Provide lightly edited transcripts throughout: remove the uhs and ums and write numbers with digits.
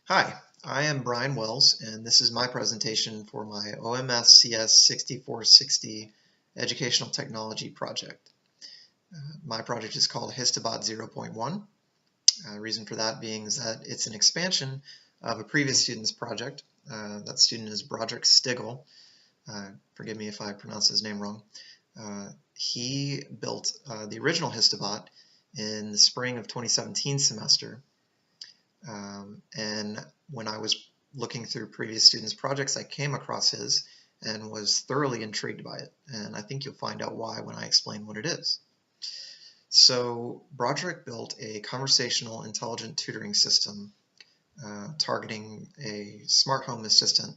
Hi, I am Brian Wells, and this is my presentation for my OMSCS 6460 Educational Technology project. My project is called Histabot 0.1. Reason for that being is that it's an expansion of a previous student's project. That student is Broderick Stigall. Forgive me if I pronounce his name wrong. He built the original Histabot in the spring of 2017 semester. And when I was looking through previous students' projects, I came across his and was thoroughly intrigued by it. And I think you'll find out why when I explain what it is. So Broderick built a conversational intelligent tutoring system targeting a smart home assistant.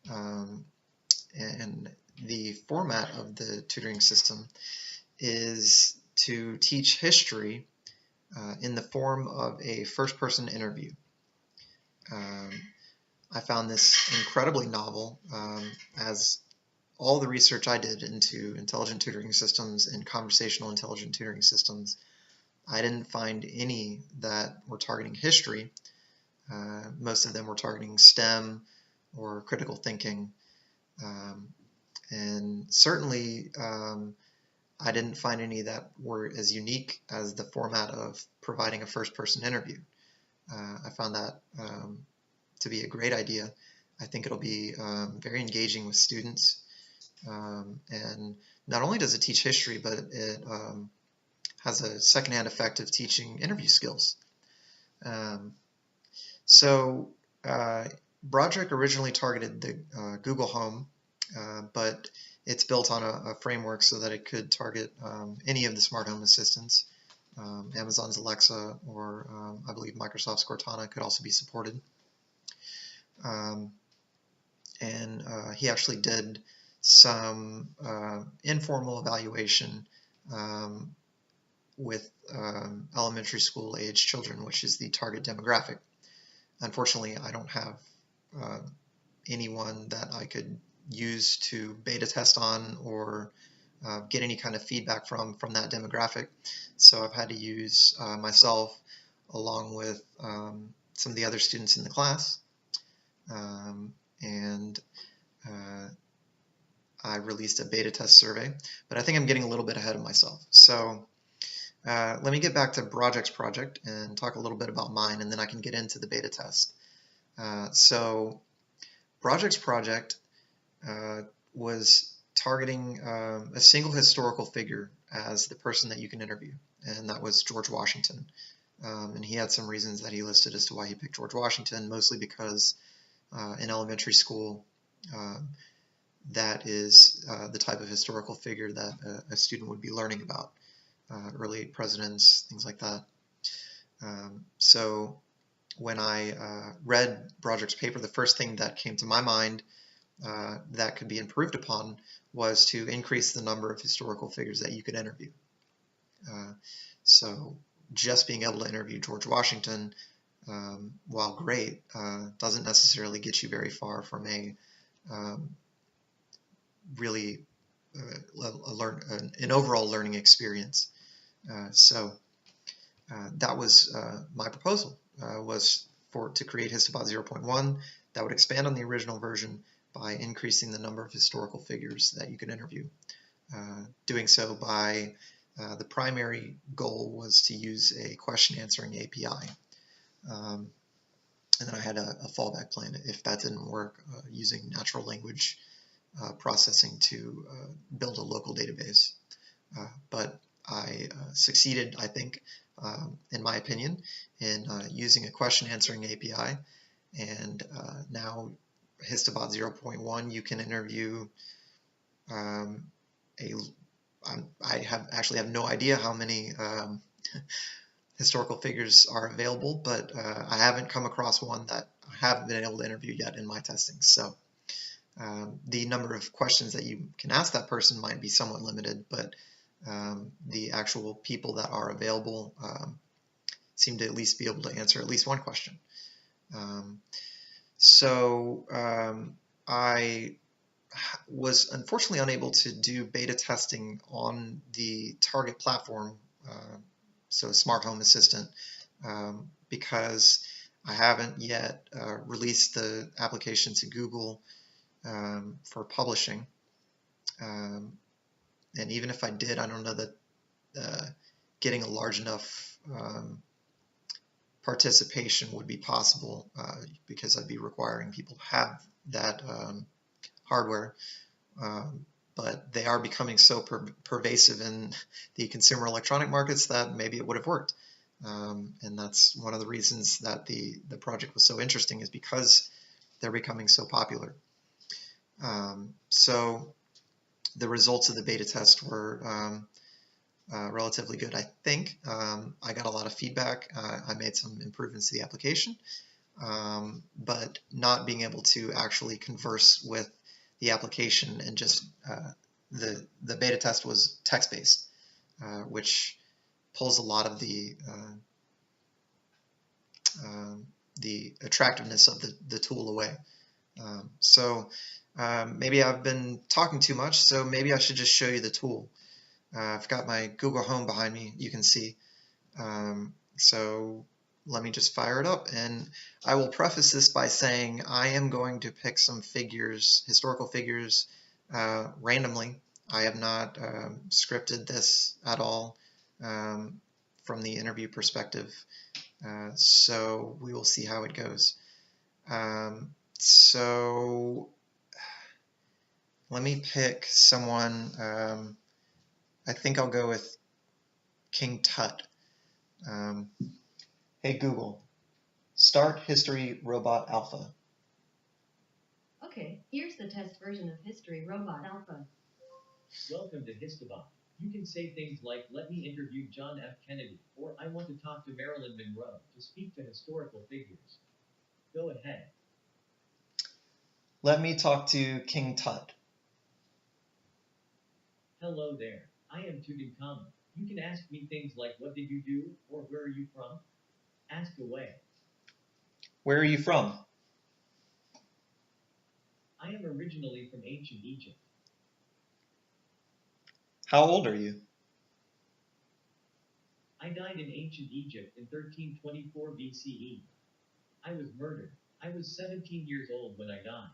And the format of the tutoring system is to teach history in the form of a first-person interview. I found this incredibly novel, as all the research I did into intelligent tutoring systems and conversational intelligent tutoring systems, I didn't find any that were targeting history. Most of them were targeting STEM or critical thinking. And certainly I didn't find any that were as unique as the format of providing a first-person interview. I found that to be a great idea. I think it'll be very engaging with students. And not only does it teach history, but it has a secondhand effect of teaching interview skills. So Broderick originally targeted the Google Home, but it's built on a framework so that it could target any of the smart home assistants. Amazon's Alexa or I believe Microsoft's Cortana could also be supported. And he actually did some informal evaluation with elementary school age children, which is the target demographic. Unfortunately, I don't have anyone that I could use to beta test on or get any kind of feedback from that demographic. So I've had to use myself along with some of the other students in the class. And I released a beta test survey, but I think I'm getting a little bit ahead of myself. So let me get back to Broderick's project and talk a little bit about mine, and then I can get into the beta test. So Broderick's project was targeting a single historical figure as the person that you can interview, and that was George Washington. And he had some reasons that he listed as to why he picked George Washington, mostly because in elementary school, that is the type of historical figure that a student would be learning about, early presidents, things like that. So when I read Broderick's paper, the first thing that came to my mind that could be improved upon was to increase the number of historical figures that you could interview. So just being able to interview George Washington, while great, doesn't necessarily get you very far from a really an overall learning experience. So that was my proposal, was to create Histabot 0.1 that would expand on the original version by increasing the number of historical figures that you could interview. Doing so by the primary goal was to use a question answering API. And then I had a fallback plan if that didn't work, using natural language processing to build a local database. But I succeeded, I think, in my opinion, in using a question answering API. And now Histabot 0.1, you can interview I actually have no idea how many historical figures are available, but I haven't come across one that I haven't been able to interview yet in my testing. So the number of questions that you can ask that person might be somewhat limited, but the actual people that are available seem to at least be able to answer at least one question. So I was unfortunately unable to do beta testing on the target platform, so Smart Home Assistant, because I haven't yet released the application to Google for publishing. And even if I did, I don't know that getting a large enough participation would be possible because I'd be requiring people to have that hardware. But they are becoming so pervasive in the consumer electronic markets that maybe it would have worked. And that's one of the reasons that the project was so interesting, is because they're becoming so popular. So the results of the beta test were relatively good, I think. I got a lot of feedback. I made some improvements to the application, but not being able to actually converse with the application, and just the beta test was text-based, which pulls a lot of the attractiveness of the tool away. So maybe I've been talking too much, so maybe I should just show you the tool. I've got my Google Home behind me, you can see. So let me just fire it up, and I will preface this by saying I am going to pick some figures, historical figures, randomly. I have not scripted this at all from the interview perspective, so we will see how it goes. So let me pick someone. I think I'll go with King Tut. Hey Google, start History Robot Alpha. Okay, here's the test version of History Robot Alpha. Welcome to Histabot. You can say things like, let me interview John F. Kennedy, or I want to talk to Marilyn Monroe to speak to historical figures. Go ahead. Let me talk to King Tut. Hello there. I am Tutankhamun. You can ask me things like, what did you do, or where are you from? Ask away. Where are you from? I am originally from ancient Egypt. How old are you? I died in ancient Egypt in 1324 BCE. I was murdered. I was 17 years old when I died.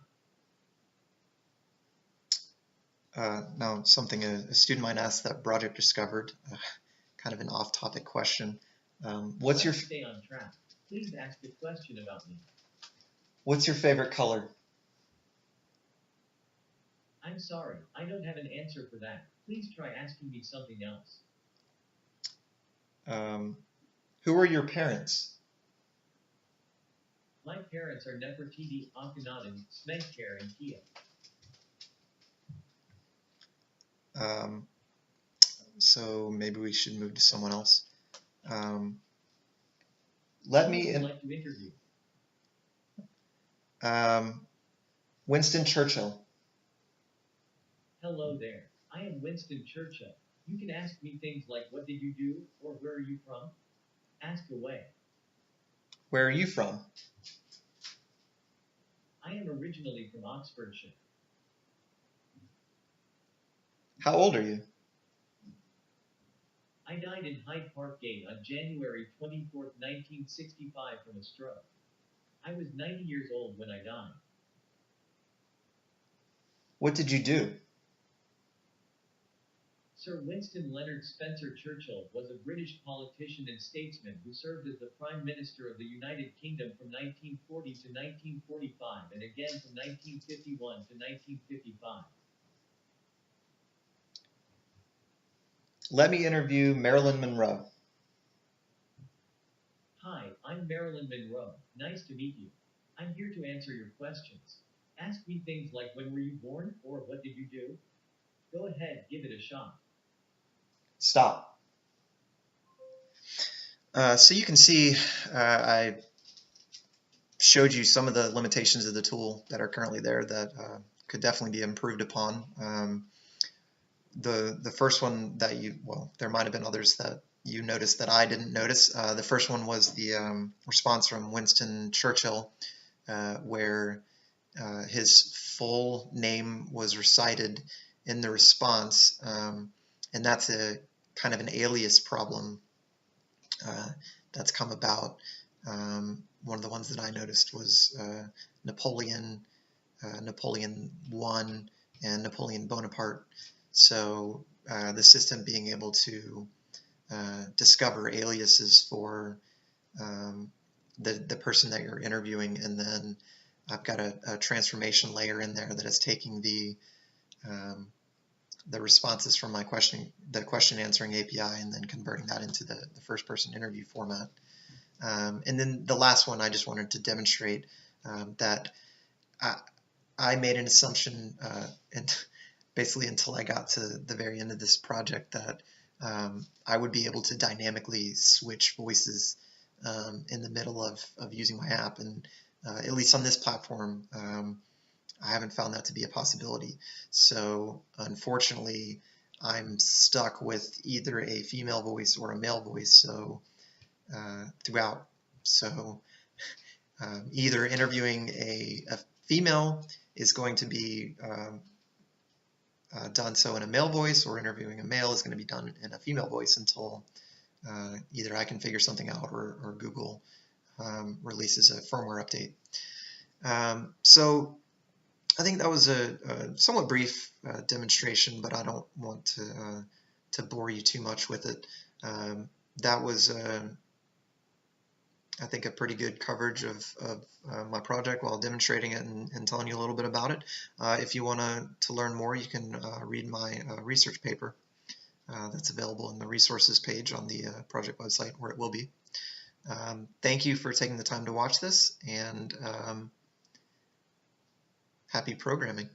Now, something a student might ask that Broderick discovered, kind of an off-topic question. What's your Stay on track. Please ask a question about me. What's your favorite color? I'm sorry, I don't have an answer for that. Please try asking me something else. Who are your parents? My parents are Nefertiti, Akhenaten, Smenkhare, and Kia. So maybe we should move to someone else. Who Let would me you in, like to interview? Winston Churchill. Hello there. I am Winston Churchill. You can ask me things like, what did you do, or where are you from? Ask away. Where are you from? I am originally from Oxfordshire. How old are you? I died in Hyde Park Gate on January 24, 1965 from a stroke. I was 90 years old when I died. What did you do? Sir Winston Leonard Spencer Churchill was a British politician and statesman who served as the Prime Minister of the United Kingdom from 1940 to 1945 and again from 1951 to 1955. Let me interview Marilyn Monroe. Hi, I'm Marilyn Monroe. Nice to meet you. I'm here to answer your questions. Ask me things like, when were you born, or what did you do? Go ahead, give it a shot. Stop. So you can see I showed you some of the limitations of the tool that are currently there that could definitely be improved upon. The first one that there might have been others that you noticed that I didn't notice. The first one was the response from Winston Churchill, where his full name was recited in the response, and that's a kind of an alias problem that's come about. one of the ones that I noticed was Napoleon, Napoleon I, and Napoleon Bonaparte. So the system being able to discover aliases for the person that you're interviewing, and then I've got a transformation layer in there that is taking the responses from my the question answering API, and then converting that into the first person interview format. And then the last one, I just wanted to demonstrate that I made an assumption, and basically until I got to the very end of this project, that I would be able to dynamically switch voices in the middle of using my app. And at least on this platform, I haven't found that to be a possibility. So unfortunately, I'm stuck with either a female voice or a male voice. So throughout. So either interviewing a female is going to be done so in a male voice, or interviewing a male is going to be done in a female voice until either I can figure something out, or Google releases a firmware update. So I think that was a somewhat brief demonstration, but I don't want to bore you too much with it. That was I think a pretty good coverage of my project while demonstrating it and telling you a little bit about it. If you want to learn more, you can read my research paper that's available in the resources page on the project website, where it will be. Thank you for taking the time to watch this, and happy programming.